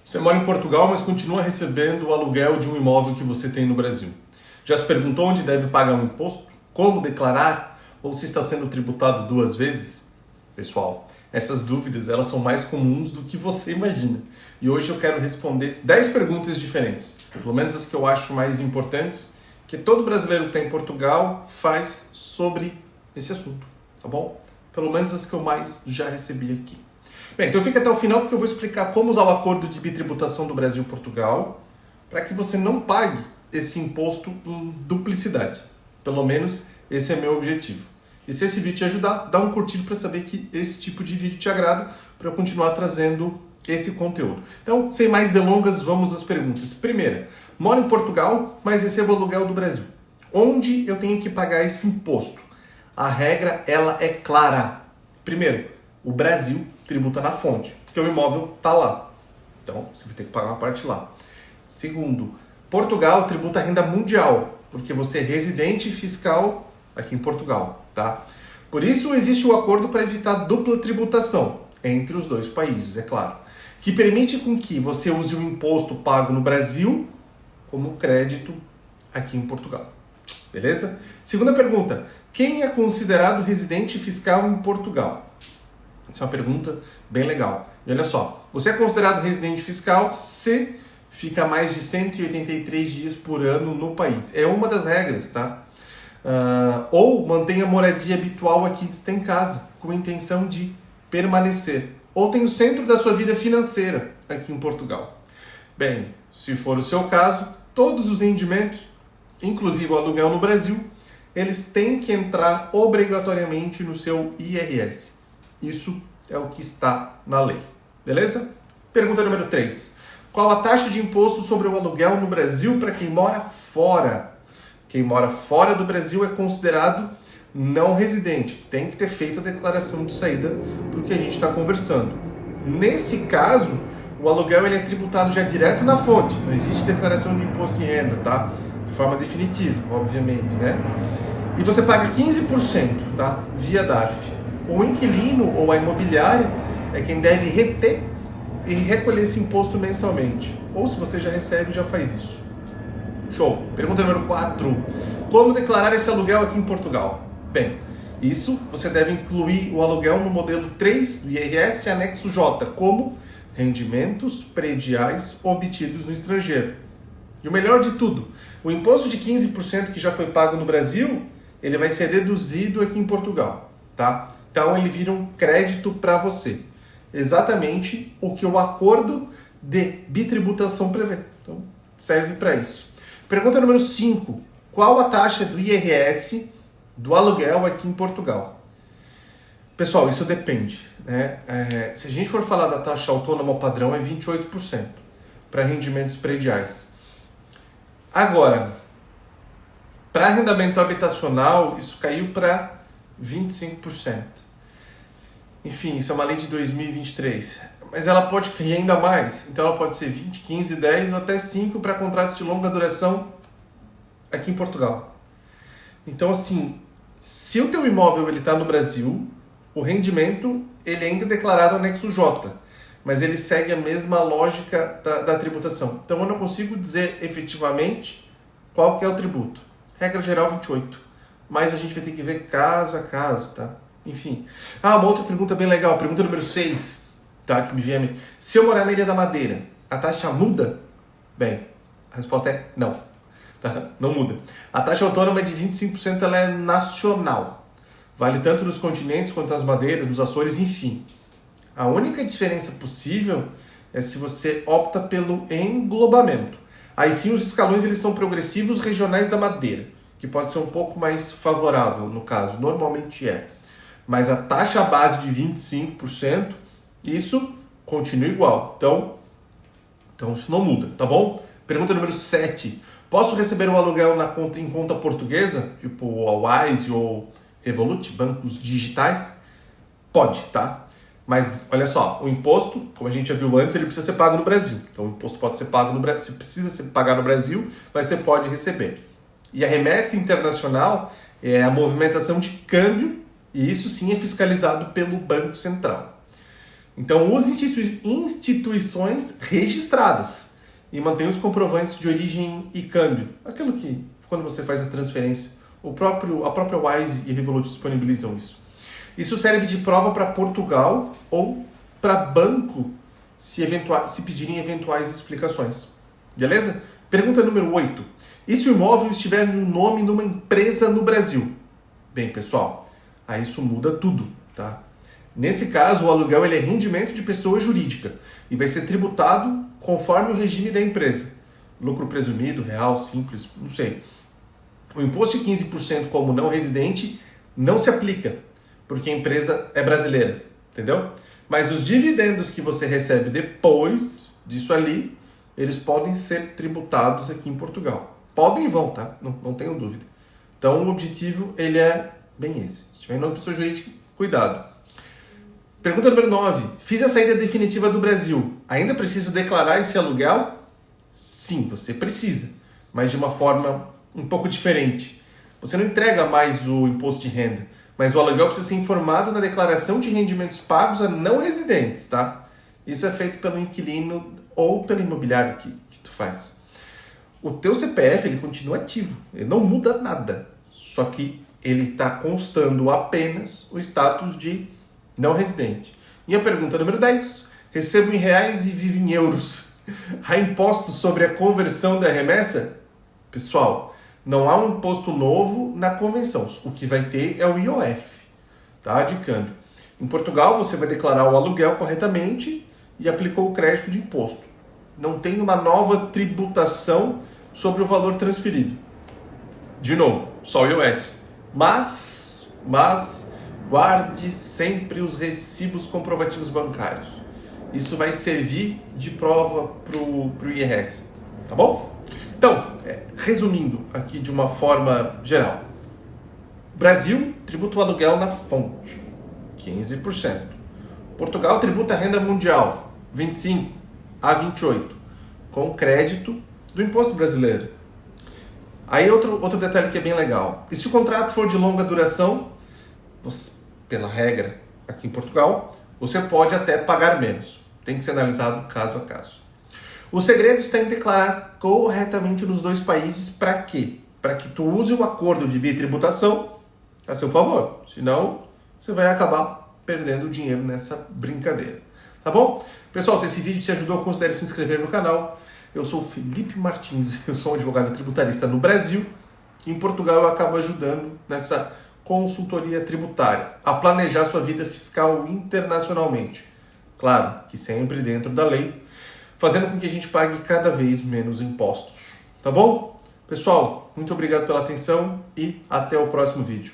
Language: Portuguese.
Você mora em Portugal, mas continua recebendo o aluguel de um imóvel que você tem no Brasil. Já se perguntou onde deve pagar o imposto? Como declarar? Ou se está sendo tributado duas vezes? Pessoal, essas dúvidas elas são mais comuns do que você imagina. E hoje eu quero responder 10 perguntas diferentes, pelo menos as que eu acho mais importantes, que todo brasileiro que está em Portugal faz sobre esse assunto, tá bom? Pelo menos as que eu mais já recebi aqui. Bem, então fica até o final porque eu vou explicar como usar o acordo de bitributação do Brasil e Portugal para que você não pague esse imposto em duplicidade. Pelo menos esse é meu objetivo. E se esse vídeo te ajudar, dá um curtido para saber que esse tipo de vídeo te agrada para eu continuar trazendo esse conteúdo. Então, sem mais delongas, vamos às perguntas. Primeira, moro em Portugal, mas recebo aluguel do Brasil. Onde eu tenho que pagar esse imposto? A regra, ela é clara. Primeiro, o Brasil tributa na fonte, porque o imóvel está lá. Então, você vai ter que pagar uma parte lá. Segundo, Portugal tributa a renda mundial, porque você é residente fiscal aqui em Portugal, tá? Por isso existe o acordo para evitar dupla tributação entre os dois países, é claro, que permite com que você use o imposto pago no Brasil como crédito aqui em Portugal. Beleza? Segunda pergunta, quem é considerado residente fiscal em Portugal? Essa é uma pergunta bem legal. E olha só, você é considerado residente fiscal se fica mais de 183 dias por ano no país. É uma das regras, tá? Ou mantém a moradia habitual aqui, você tem casa, com a intenção de permanecer. Ou tem o centro da sua vida financeira aqui em Portugal. Bem, se for o seu caso, todos os rendimentos, inclusive o aluguel no Brasil, eles têm que entrar obrigatoriamente no seu IRS. Isso é o que está na lei. Beleza? Pergunta número 3. Qual a taxa de imposto sobre o aluguel no Brasil para quem mora fora? Quem mora fora do Brasil é considerado não residente. Tem que ter feito a declaração de saída para o que a gente está conversando. Nesse caso, o aluguel ele é tributado já direto na fonte. Não existe declaração de imposto de renda, tá? De forma definitiva, obviamente, né? E você paga 15%, tá? Via DARF. O inquilino ou a imobiliária é quem deve reter e recolher esse imposto mensalmente. Ou se você já recebe, já faz isso. Show! Pergunta número 4. Como declarar esse aluguel aqui em Portugal? Bem, isso você deve incluir o aluguel no modelo 3 do IRS anexo J, como rendimentos prediais obtidos no estrangeiro. E o melhor de tudo, o imposto de 15% que já foi pago no Brasil, ele vai ser deduzido aqui em Portugal, tá? Então ele vira um crédito para você. Exatamente o que o acordo de bitributação prevê. Então serve para isso. Pergunta número 5. Qual a taxa do IRS do aluguel aqui em Portugal? Pessoal, isso depende, né? Se a gente for falar da taxa autônoma padrão, é 28% para rendimentos prediais. Agora, para arrendamento habitacional, isso caiu para 25%. Enfim, isso é uma lei de 2023. Mas ela pode cair ainda mais. Então ela pode ser 20, 15, 10 ou até 5 para contratos de longa duração aqui em Portugal. Então, assim, se o teu imóvel está no Brasil, o rendimento ele ainda é declarado anexo J, mas ele segue a mesma lógica da tributação. Então eu não consigo dizer efetivamente qual que é o tributo. Regra geral 28. Mas a gente vai ter que ver caso a caso, tá? Enfim. Uma outra pergunta bem legal. Pergunta número 6, tá? Que me vem. Se eu morar na Ilha da Madeira, a taxa muda? Bem, a resposta é não. Tá? Não muda. A taxa autônoma é de 25%, ela é nacional. Vale tanto nos continentes quanto nas madeiras, nos Açores, enfim. A única diferença possível é se você opta pelo englobamento. Aí sim os escalões eles são progressivos regionais da madeira, que pode ser um pouco mais favorável no caso, normalmente é. Mas a taxa base de 25%, isso continua igual. Então isso não muda, tá bom? Pergunta número 7. Posso receber um aluguel em conta portuguesa, tipo a Wise ou Revolut, bancos digitais? Pode, tá? Mas olha só, o imposto, como a gente já viu antes, ele precisa ser pago no Brasil. Então o imposto pode ser pago no Brasil, você precisa ser pagar no Brasil, mas você pode receber. E a remessa internacional é a movimentação de câmbio, e isso sim é fiscalizado pelo Banco Central. Então, use instituições registradas e mantenha os comprovantes de origem e câmbio. Aquilo que, quando você faz a transferência, a própria Wise e Revolut disponibilizam isso. Isso serve de prova para Portugal ou para banco se pedirem eventuais explicações. Beleza? Pergunta número 8. E se o imóvel estiver no nome de uma empresa no Brasil? Bem, pessoal, aí isso muda tudo, tá? Nesse caso, o aluguel ele é rendimento de pessoa jurídica e vai ser tributado conforme o regime da empresa. Lucro presumido, real, simples, não sei. O imposto de 15% como não residente não se aplica, porque a empresa é brasileira, entendeu? Mas os dividendos que você recebe depois disso ali, eles podem ser tributados aqui em Portugal. Podem e vão, tá? Não tenho dúvida. Então, o objetivo, ele é bem esse. Se tiver em nome de pessoa jurídica, cuidado. Pergunta número 9. Fiz a saída definitiva do Brasil. Ainda preciso declarar esse aluguel? Sim, você precisa, mas de uma forma um pouco diferente. Você não entrega mais o imposto de renda, mas o aluguel precisa ser informado na declaração de rendimentos pagos a não residentes, tá? Isso é feito pelo inquilino ou pelo imobiliário que tu faz. O teu CPF, ele continua ativo, ele não muda nada, só que ele está constando apenas o status de não residente. E a pergunta número 10. Recebo em reais e vivo em euros. Há impostos sobre a conversão da remessa? Pessoal, não há um imposto novo na convenção. O que vai ter é o IOF, tá? De câmbio. Em Portugal, você vai declarar o aluguel corretamente e aplicou o crédito de imposto. Não tem uma nova tributação sobre o valor transferido. De novo, só o IOS. Mas guarde sempre os recibos comprovativos bancários. Isso vai servir de prova para o IRS, tá bom? Então, resumindo aqui de uma forma geral. Brasil tributa o aluguel na fonte, 15%. Portugal tributa a renda mundial, 25% a 28%, com crédito do imposto brasileiro. Aí outro detalhe que é bem legal. E se o contrato for de longa duração, você, pela regra aqui em Portugal, você pode até pagar menos. Tem que ser analisado caso a caso. O segredo está em declarar corretamente nos dois países. Para quê? Para que tu use o acordo de bitributação a seu favor. Senão, você vai acabar perdendo dinheiro nessa brincadeira. Tá bom? Pessoal, se esse vídeo te ajudou, considere se inscrever no canal. Eu sou o Felipe Martins, eu sou um advogado tributarista no Brasil. Em Portugal eu acabo ajudando nessa consultoria tributária a planejar sua vida fiscal internacionalmente. Claro que sempre dentro da lei, fazendo com que a gente pague cada vez menos impostos. Tá bom? Pessoal, muito obrigado pela atenção e até o próximo vídeo.